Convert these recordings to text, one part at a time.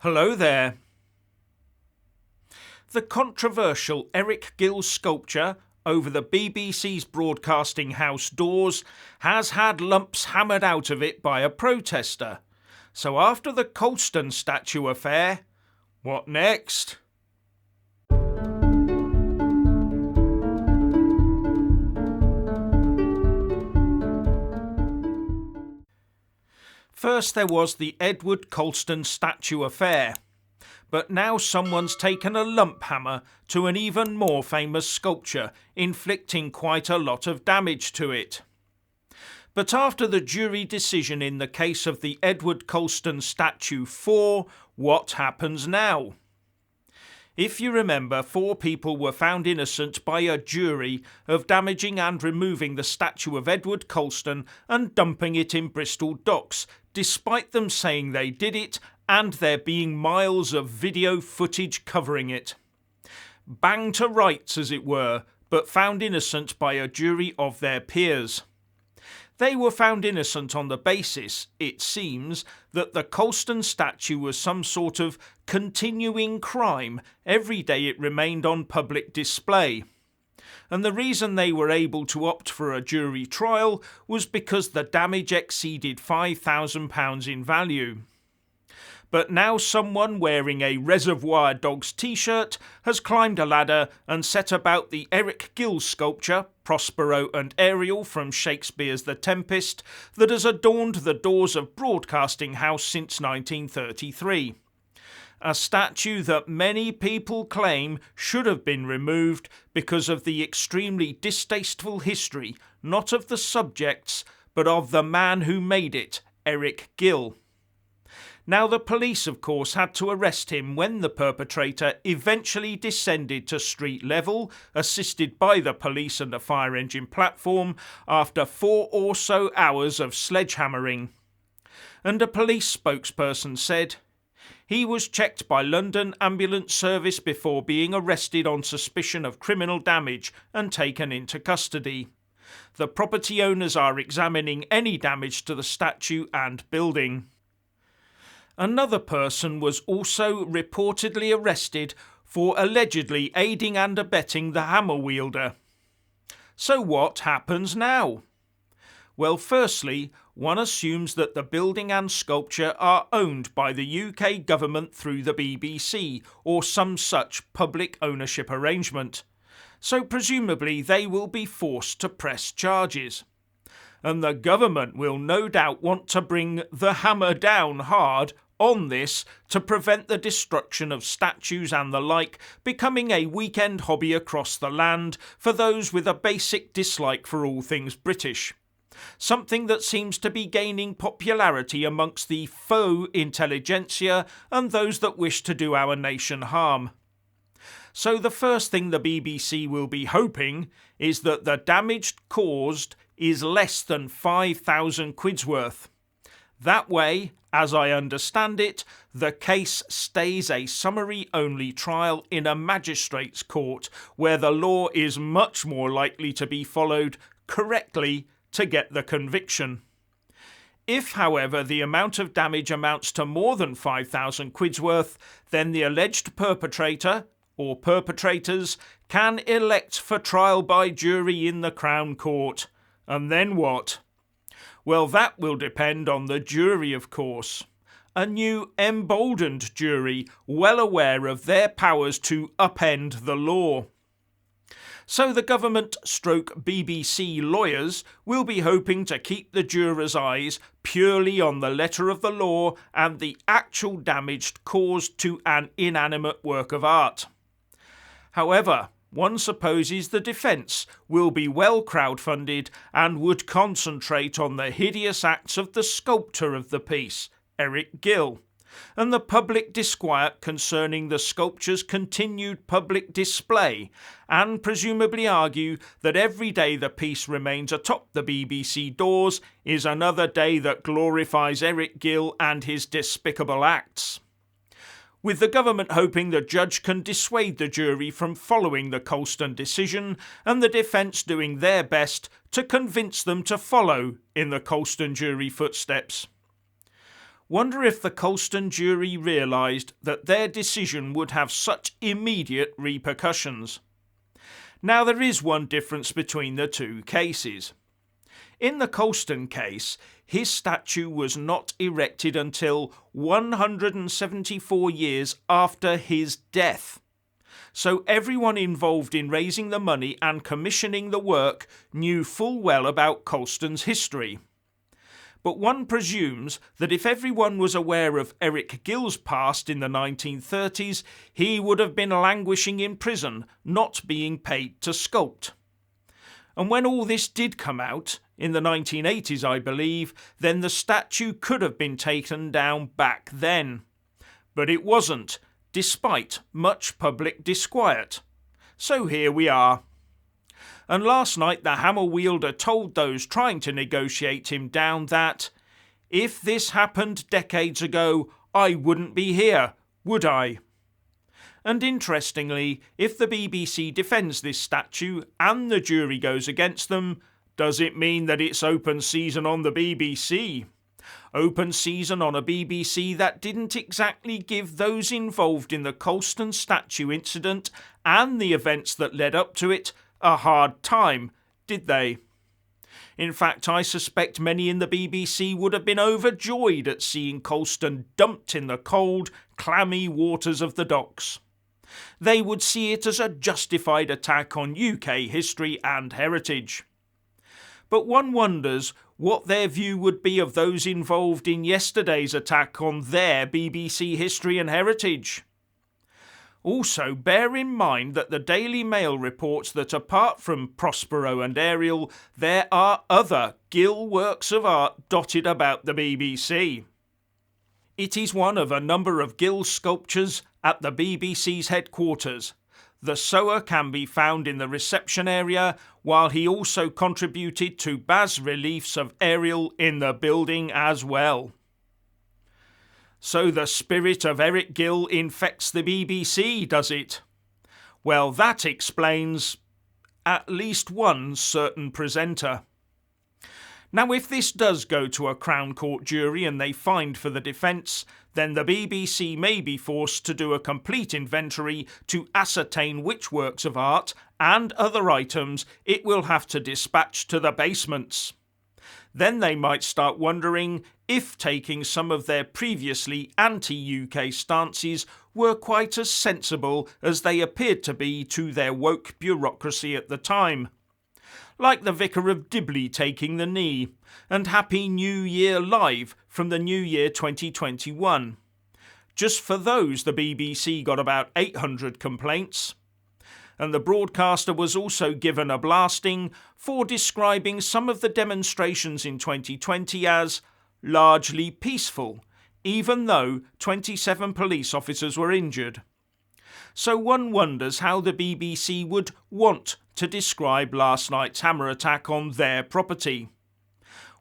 Hello there. The controversial Eric Gill sculpture over the BBC's broadcasting house doors has had lumps hammered out of it by a protester. So after the Colston statue affair, what next? First there was the Edward Colston statue affair, but now someone's taken a lump hammer to an even more famous sculpture, inflicting quite a lot of damage to it. But after the jury decision in the case of the Edward Colston statue 4, what happens now? If you remember, 4 people were found innocent by a jury of damaging and removing the statue of Edward Colston and dumping it in Bristol docks, despite them saying they did it and there being miles of video footage covering it. Banged to rights, as it were, but found innocent by a jury of their peers. They were found innocent on the basis, it seems, that the Colston statue was some sort of continuing crime every day it remained on public display. And the reason they were able to opt for a jury trial was because the damage exceeded £5,000 in value. But now someone wearing a Reservoir Dogs t-shirt has climbed a ladder and set about the Eric Gill sculpture, Prospero and Ariel from Shakespeare's The Tempest, that has adorned the doors of Broadcasting House since 1933. A statue that many people claim should have been removed because of the extremely distasteful history, not of the subjects, but of the man who made it, Eric Gill. Now the police, of course, had to arrest him when the perpetrator eventually descended to street level, assisted by the police and a fire engine platform, after 4 or so hours of sledgehammering. And a police spokesperson said, "He was checked by London Ambulance Service before being arrested on suspicion of criminal damage and taken into custody. The property owners are examining any damage to the statue and building." Another person was also reportedly arrested for allegedly aiding and abetting the hammer wielder. So what happens now? Well, firstly, one assumes that the building and sculpture are owned by the UK government through the BBC or some such public ownership arrangement. So presumably they will be forced to press charges. And the government will no doubt want to bring the hammer down hard on this to prevent the destruction of statues and the like becoming a weekend hobby across the land for those with a basic dislike for all things British. Something that seems to be gaining popularity amongst the faux intelligentsia and those that wish to do our nation harm. So the first thing the BBC will be hoping is that the damage caused is less than 5,000 quid's worth. That way, as I understand it, the case stays a summary-only trial in a magistrate's court where the law is much more likely to be followed correctly to get the conviction. If, however, the amount of damage amounts to more than 5,000 quid's worth, then the alleged perpetrator, or perpetrators, can elect for trial by jury in the Crown Court. And then what? Well, that will depend on the jury, of course. A new emboldened jury, well aware of their powers to upend the law. So the government/BBC lawyers will be hoping to keep the jurors' eyes purely on the letter of the law and the actual damage caused to an inanimate work of art. However, one supposes the defence will be well crowdfunded and would concentrate on the hideous acts of the sculptor of the piece, Eric Gill, and the public disquiet concerning the sculpture's continued public display, and presumably argue that every day the piece remains atop the BBC doors is another day that glorifies Eric Gill and his despicable acts. With the government hoping the judge can dissuade the jury from following the Colston decision, and the defence doing their best to convince them to follow in the Colston jury footsteps. Wonder if the Colston jury realised that their decision would have such immediate repercussions. Now there is one difference between the two cases. In the Colston case, his statue was not erected until 174 years after his death. So everyone involved in raising the money and commissioning the work knew full well about Colston's history. But one presumes that if everyone was aware of Eric Gill's past in the 1930s, he would have been languishing in prison, not being paid to sculpt. And when all this did come out, in the 1980s I believe, then the statue could have been taken down back then. But it wasn't, despite much public disquiet. So here we are. And last night the hammer wielder told those trying to negotiate him down that, if this happened decades ago, I wouldn't be here, would I? And interestingly, if the BBC defends this statue and the jury goes against them, does it mean that it's open season on the BBC? Open season on a BBC that didn't exactly give those involved in the Colston statue incident and the events that led up to it a hard time, did they? In fact, I suspect many in the BBC would have been overjoyed at seeing Colston dumped in the cold, clammy waters of the docks. They would see it as a justified attack on UK history and heritage. But one wonders what their view would be of those involved in yesterday's attack on their BBC history and heritage. Also, bear in mind that the Daily Mail reports that apart from Prospero and Ariel, there are other Gill works of art dotted about the BBC. It is one of a number of Gill sculptures at the BBC's headquarters. The Sower can be found in the reception area, while he also contributed to bas-reliefs of Ariel in the building as well. So the spirit of Eric Gill infects the BBC, does it? Well, that explains at least one certain presenter. Now, if this does go to a Crown Court jury and they find for the defence, then the BBC may be forced to do a complete inventory to ascertain which works of art and other items it will have to dispatch to the basements. Then they might start wondering if taking some of their previously anti-UK stances were quite as sensible as they appeared to be to their woke bureaucracy at the time. Like the Vicar of Dibley taking the knee, and Happy New Year Live from the New Year 2021. Just for those, the BBC got about 800 complaints. And the broadcaster was also given a blasting for describing some of the demonstrations in 2020 as largely peaceful, even though 27 police officers were injured. So one wonders how the BBC would want to describe last night's hammer attack on their property.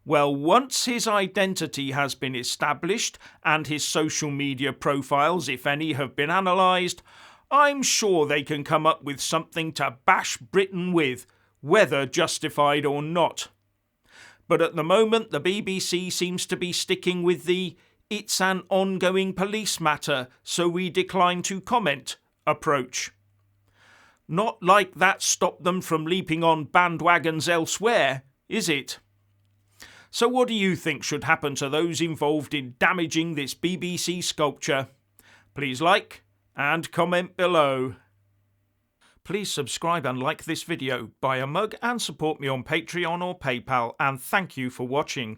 Well, once his identity has been established and his social media profiles, if any, have been analysed, I'm sure they can come up with something to bash Britain with, whether justified or not. But at the moment the BBC seems to be sticking with the "it's an ongoing police matter, so we decline to comment" approach. Not like that stopped them from leaping on bandwagons elsewhere, is it? So what do you think should happen to those involved in damaging this BBC sculpture? Please like and comment below. Please subscribe and like this video, buy a mug and support me on Patreon or PayPal, and thank you for watching.